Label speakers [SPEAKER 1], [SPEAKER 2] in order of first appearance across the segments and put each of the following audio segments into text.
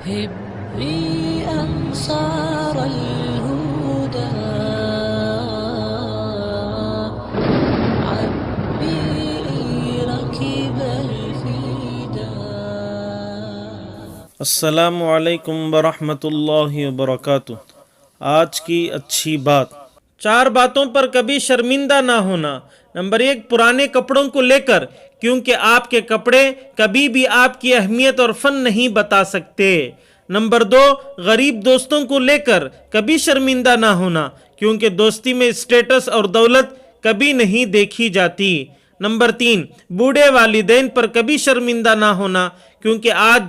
[SPEAKER 1] هبي أنصار الهدى عبي ركب الفدا.
[SPEAKER 2] السلام علیکم ورحمۃ اللہ وبرکاتہ۔ آج کی اچھی بات، 4 باتوں پر کبھی شرمندہ نہ ہونا۔ نمبر 1، پرانے کپڑوں کو لے کر، کیونکہ آپ کے کپڑے کبھی بھی آپ کی اہمیت اور فن نہیں بتا سکتے۔ نمبر 2، غریب دوستوں کو لے کر کبھی شرمندہ نہ ہونا، کیونکہ دوستی میں اسٹیٹس اور دولت کبھی نہیں دیکھی جاتی۔ نمبر 3، بوڑھے والدین پر کبھی شرمندہ نہ ہونا، کیونکہ آج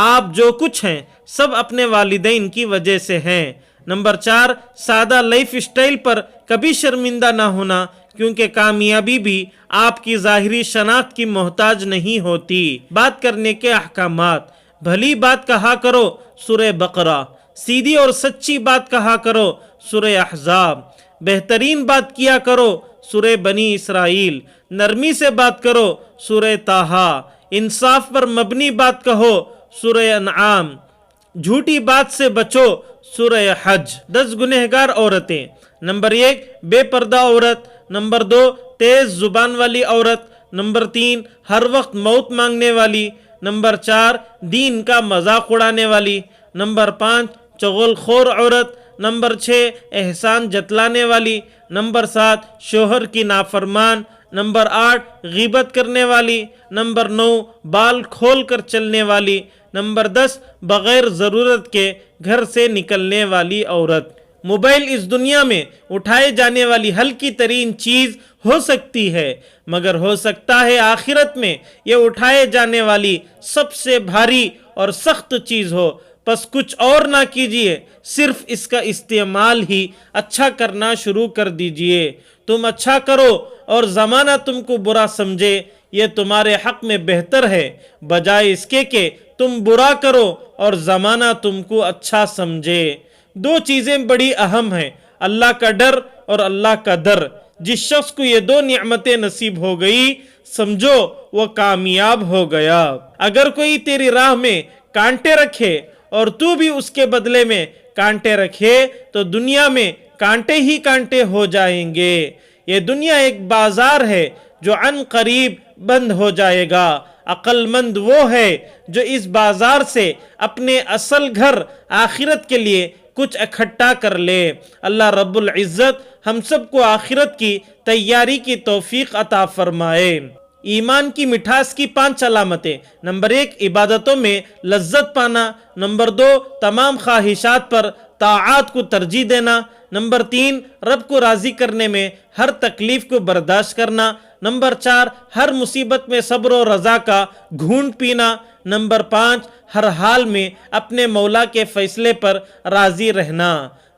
[SPEAKER 2] آپ جو کچھ ہیں سب اپنے والدین کی وجہ سے ہیں۔ نمبر 4، سادہ لائف اسٹائل پر کبھی شرمندہ نہ ہونا، کیونکہ کامیابی بھی آپ کی ظاہری شناخت کی محتاج نہیں ہوتی۔ بات کرنے کے احکامات: بھلی بات کہا کرو، سورہ بقرہ۔ سیدھی اور سچی بات کہا کرو، سورہ احزاب۔ بہترین بات کیا کرو، سورہ بنی اسرائیل۔ نرمی سے بات کرو، سورہ طٰہٰ۔ انصاف پر مبنی بات کہو، سورہ انعام۔ جھوٹی بات سے بچو، سورہ حج۔ 10 گنہگار عورتیں: نمبر 1، بے پردہ عورت۔ نمبر 2، تیز زبان والی عورت۔ نمبر 3، ہر وقت موت مانگنے والی۔ نمبر 4، دین کا مذاق اڑانے والی۔ نمبر 5، چغل خور عورت۔ نمبر 6، احسان جتلانے والی۔ نمبر 7، شوہر کی نافرمان۔ نمبر 8، غیبت کرنے والی۔ نمبر 9، بال کھول کر چلنے والی۔ نمبر 10، بغیر ضرورت کے گھر سے نکلنے والی عورت۔ موبائل اس دنیا میں اٹھائے جانے والی ہلکی ترین چیز ہو سکتی ہے، مگر ہو سکتا ہے آخرت میں یہ اٹھائے جانے والی سب سے بھاری اور سخت چیز ہو۔ پس کچھ اور نہ کیجئے، صرف اس کا استعمال ہی اچھا کرنا شروع کر دیجئے۔ تم اچھا کرو اور زمانہ تم کو برا سمجھے، یہ تمہارے حق میں بہتر ہے، بجائے اس کے کہ تم برا کرو اور زمانہ تم کو اچھا سمجھے۔ 2 چیزیں بڑی اہم ہیں، اللہ کا ڈر اور اللہ کا در۔ جس شخص کو یہ 2 نعمتیں نصیب ہو گئی، سمجھو وہ کامیاب ہو گیا۔ اگر کوئی تیری راہ میں کانٹے رکھے اور تو بھی اس کے بدلے میں کانٹے رکھے تو دنیا میں کانٹے ہی کانٹے ہو جائیں گے۔ یہ دنیا ایک بازار ہے جو عن قریب بند ہو جائے گا۔ عقل مند وہ ہے جو اس بازار سے اپنے اصل گھر آخرت کے لیے کچھ اکٹھا کر لے۔ اللہ رب العزت ہم سب کو آخرت کی تیاری کی توفیق عطا فرمائے۔ ایمان کی مٹھاس کی 5 علامتیں: نمبر 1، عبادتوں میں لذت پانا۔ نمبر 2، تمام خواہشات پر طاعات کو ترجیح دینا۔ نمبر 3، رب کو راضی کرنے میں ہر تکلیف کو برداشت کرنا۔ نمبر 4، ہر مصیبت میں صبر و رضا کا گھونٹ پینا۔ نمبر 5، ہر حال میں اپنے مولا کے فیصلے پر راضی رہنا۔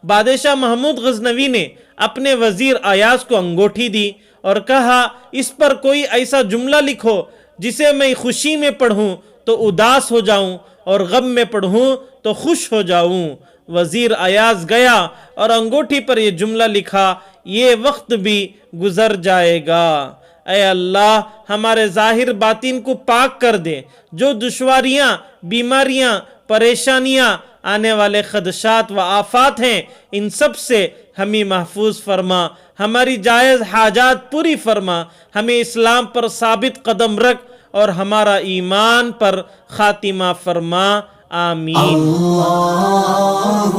[SPEAKER 2] بادشاہ محمود غزنوی نے اپنے وزیر ایاز کو انگوٹھی دی اور کہا، اس پر کوئی ایسا جملہ لکھو جسے میں خوشی میں پڑھوں تو اداس ہو جاؤں اور غم میں پڑھوں تو خوش ہو جاؤں۔ وزیر ایاز گیا اور انگوٹھی پر یہ جملہ لکھا، یہ وقت بھی گزر جائے گا۔ اے اللہ ہمارے ظاہر باطن کو پاک کر دے، جو دشواریاں، بیماریاں، پریشانیاں، آنے والے خدشات و آفات ہیں، ان سب سے ہمیں محفوظ فرما، ہماری جائز حاجات پوری فرما، ہمیں اسلام پر ثابت قدم رکھ اور ہمارا ایمان پر خاتمہ فرما، آمین۔
[SPEAKER 3] اللہ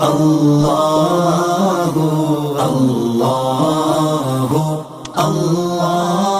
[SPEAKER 3] اللہ اللہ اللہ